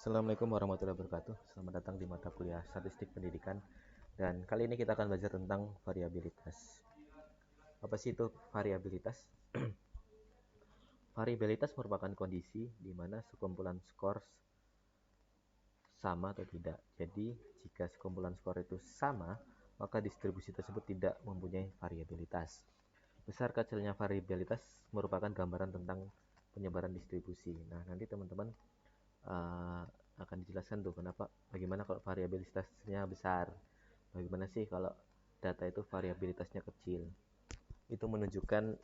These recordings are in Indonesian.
Assalamualaikum warahmatullahi wabarakatuh. Selamat datang di mata kuliah Statistik Pendidikan. Dan kali ini kita akan belajar tentang variabilitas. Apa sih itu variabilitas? Variabilitas merupakan kondisi di mana sekumpulan skor sama atau tidak. Jadi, jika sekumpulan skor itu sama, maka distribusi tersebut tidak mempunyai variabilitas. Besar kecilnya variabilitas merupakan gambaran tentang penyebaran distribusi. Nah, nanti teman-teman akan dijelaskan tuh bagaimana kalau variabilitasnya besar, bagaimana sih kalau data itu variabilitasnya kecil, itu menunjukkan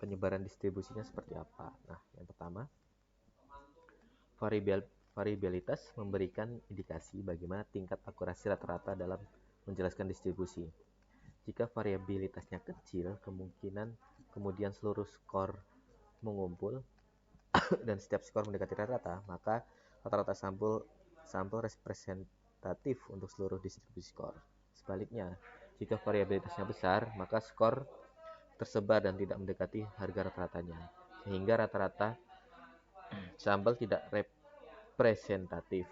penyebaran distribusinya seperti apa. Nah, yang pertama, variabilitas memberikan indikasi bagaimana tingkat akurasi rata-rata dalam menjelaskan distribusi. Jika variabilitasnya kecil, kemungkinan kemudian seluruh skor mengumpul dan setiap skor mendekati rata-rata, maka rata-rata sampel representatif untuk seluruh distribusi skor. Sebaliknya, jika variabilitasnya besar, maka skor tersebar dan tidak mendekati harga rata-ratanya, sehingga rata-rata sampel tidak representatif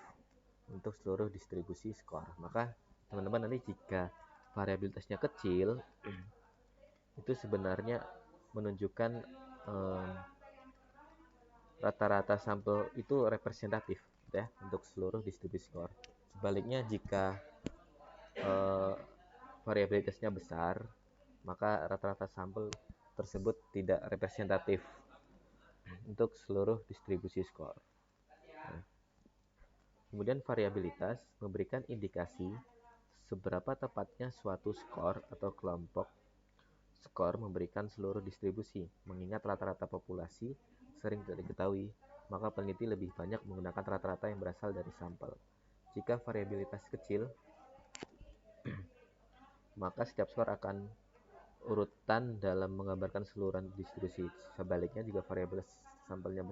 untuk seluruh distribusi skor. Maka teman-teman nanti jika variabilitasnya kecil, itu sebenarnya menunjukkan rata-rata sampel itu representatif ya untuk seluruh distribusi skor. Sebaliknya jika variabilitasnya besar, maka rata-rata sampel tersebut tidak representatif untuk seluruh distribusi skor. Nah, kemudian variabilitas memberikan indikasi seberapa tepatnya suatu skor atau kelompok skor memberikan seluruh distribusi. Mengingat rata-rata populasi sering tidak diketahui, maka peneliti lebih banyak menggunakan rata-rata yang berasal dari sampel. Jika variabilitas kecil, maka setiap skor akan urutan dalam menggambarkan seluruh distribusi. Sebaliknya, jika variabilitas sampelnya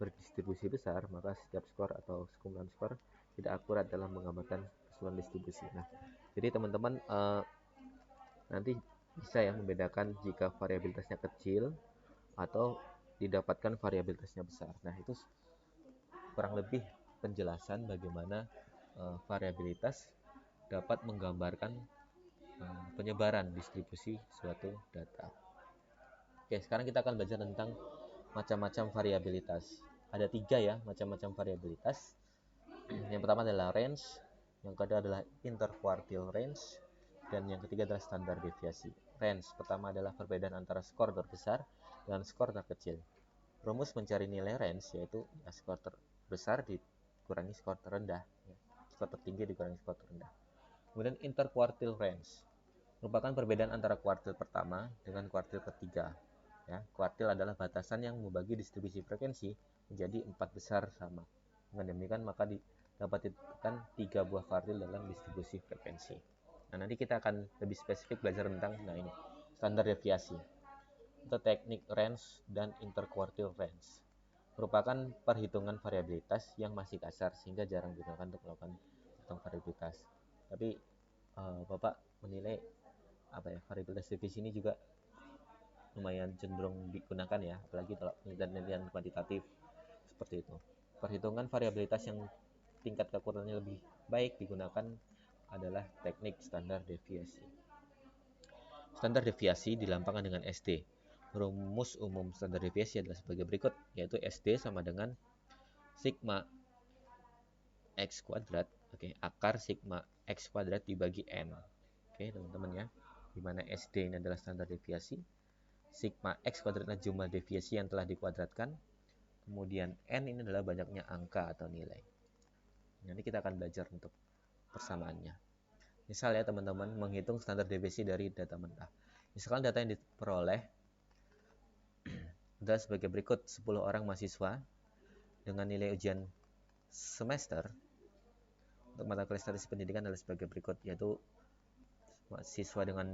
berdistribusi besar, maka setiap skor atau sekumpulan skor tidak akurat dalam menggambarkan keseluruhan distribusi. Nah, jadi teman-teman nanti bisa ya membedakan jika variabilitasnya kecil atau didapatkan variabilitasnya besar. Nah, itu kurang lebih penjelasan bagaimana variabilitas dapat menggambarkan penyebaran distribusi suatu data. Oke, sekarang kita akan belajar tentang macam-macam variabilitas. Ada 3 ya macam-macam variabilitas. Yang pertama adalah range, yang kedua adalah interquartile range, dan yang ketiga adalah standar deviasi. Range pertama adalah perbedaan antara skor terbesar dan skor terkecil. Rumus mencari nilai range yaitu skor terbesar dikurangi skor terendah, skor tertinggi dikurangi skor terendah. Kemudian interquartile range merupakan perbedaan antara kuartil pertama dengan kuartil ketiga. Ya, kuartil adalah batasan yang membagi distribusi frekuensi menjadi 4 besar sama. Dengan demikian maka dapat ditentukan 3 buah kuartil dalam distribusi frekuensi. Nah, nanti kita akan lebih spesifik belajar tentang ini, standar deviasi atau teknik range dan interquartile range. Merupakan perhitungan variabilitas yang masih kasar sehingga jarang digunakan untuk melakukan perhitungan variabilitas. Tapi Bapak menilai variabilitas divisi ini juga lumayan cenderung digunakan ya, apalagi kalau penelitian kuantitatif seperti itu. Perhitungan variabilitas yang tingkat keakurasinya lebih baik digunakan adalah teknik standar deviasi. Standar deviasi dilambangkan dengan SD. Rumus umum standar deviasi adalah sebagai berikut, yaitu SD sama dengan sigma x kuadrat, akar sigma x kuadrat dibagi n. Teman-teman ya, dimana SD ini adalah standar deviasi, sigma x kuadrat adalah jumlah deviasi yang telah dikuadratkan, kemudian n ini adalah banyaknya angka atau nilai. Nanti kita akan belajar untuk persamaannya. Misal ya teman-teman menghitung standar deviasi dari data mentah. Misalkan data yang diperoleh adalah sebagai berikut: 10 orang mahasiswa dengan nilai ujian semester untuk mata kuliah statistik pendidikan adalah sebagai berikut, yaitu siswa dengan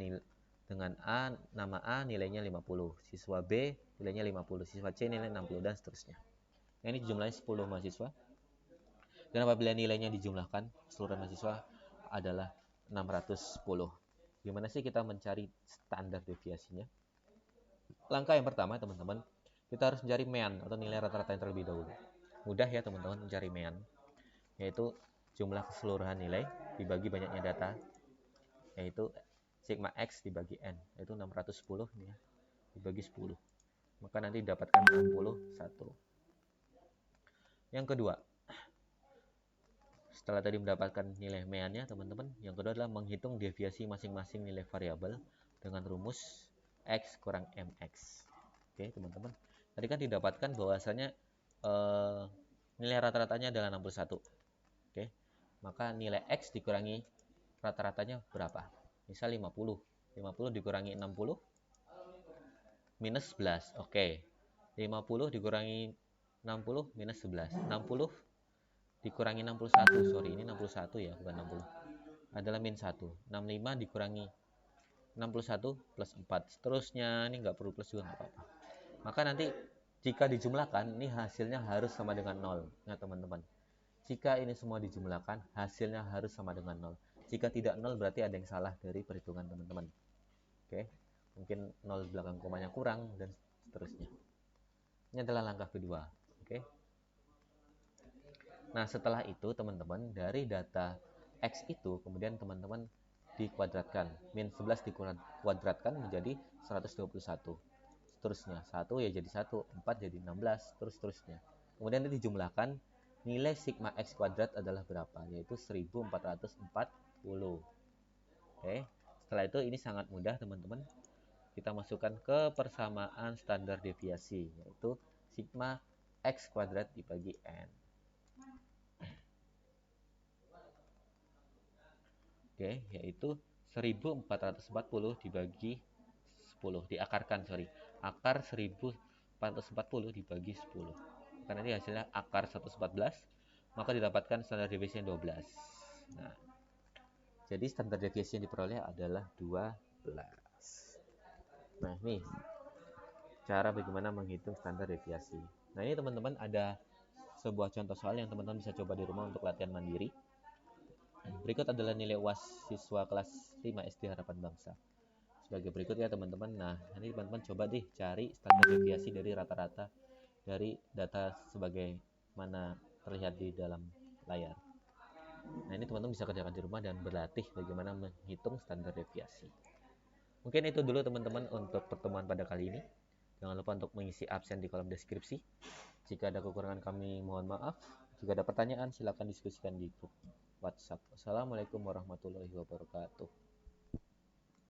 nama A nilainya 50, siswa B nilainya 50, siswa C nilai 60, dan seterusnya. Nah, ini jumlahnya 10 mahasiswa. Dan apabila nilainya dijumlahkan, seluruh mahasiswa adalah 610. Gimana sih kita mencari standar deviasinya? Langkah yang pertama, teman-teman, kita harus mencari mean atau nilai rata-rata yang terlebih dahulu. Mudah ya teman-teman mencari mean, yaitu jumlah keseluruhan nilai dibagi banyaknya data, yaitu sigma X dibagi N, yaitu 610 nih ya, dibagi 10. Maka nanti dapatkan 61. Yang kedua, setelah tadi mendapatkan nilai meannya teman-teman, yang kedua adalah menghitung deviasi masing-masing nilai variabel dengan rumus X kurang MX. Oke teman-teman, tadi kan didapatkan bahwasanya nilai rata-ratanya adalah 61. Oke, maka nilai X dikurangi rata-ratanya berapa? Misal 50. 50 dikurangi 60 minus 11. Oke. 50 dikurangi 60 minus 11. 60 dikurangi 61. Sorry, ini 61 ya, bukan 60. Adalah min 1. 65 dikurangi 61 plus 4. Seterusnya, ini nggak perlu plus juga nggak apa-apa. Maka nanti jika dijumlahkan, ini hasilnya harus sama dengan 0. Nah, teman-teman. Jika ini semua dijumlahkan, hasilnya harus sama dengan 0. Jika tidak 0, berarti ada yang salah dari perhitungan teman-teman. Oke, mungkin 0 belakang komanya kurang, dan seterusnya. Ini adalah langkah kedua. Oke. Nah, setelah itu teman-teman, dari data X itu, kemudian teman-teman dikuadratkan. Min 11 dikuadratkan menjadi 121. Seterusnya, 1 ya jadi 1, 4 jadi 16, terus-terusnya. Kemudian ini dijumlahkan, nilai sigma X kuadrat adalah berapa? Yaitu 1440. Oke, setelah itu ini sangat mudah teman-teman. Kita masukkan ke persamaan standar deviasi, yaitu sigma X kuadrat dibagi N. Oke, yaitu 1440 dibagi 10. Diakarkan, sorry. Akar 1440 dibagi 10. Karena ini hasilnya akar 114, maka didapatkan standar deviasi yang 12. Nah, jadi standar deviasi yang diperoleh adalah 12. Nah, ini cara bagaimana menghitung standar deviasi. Nah, ini teman-teman ada sebuah contoh soal yang teman-teman bisa coba di rumah untuk latihan mandiri. Berikut adalah nilai UAS siswa kelas 5 SD Harapan Bangsa. Sebagai berikut ya teman-teman. Nah, nanti teman-teman coba deh cari standar deviasi dari rata-rata dari data sebagaimana terlihat di dalam layar. Nah, ini teman-teman bisa kerjakan di rumah dan berlatih bagaimana menghitung standar deviasi. Mungkin itu dulu teman-teman untuk pertemuan pada kali ini. Jangan lupa untuk mengisi absen di kolom deskripsi. Jika ada kekurangan kami mohon maaf. Jika ada pertanyaan silakan diskusikan di grup WhatsApp. Assalamualaikum warahmatullahi wabarakatuh.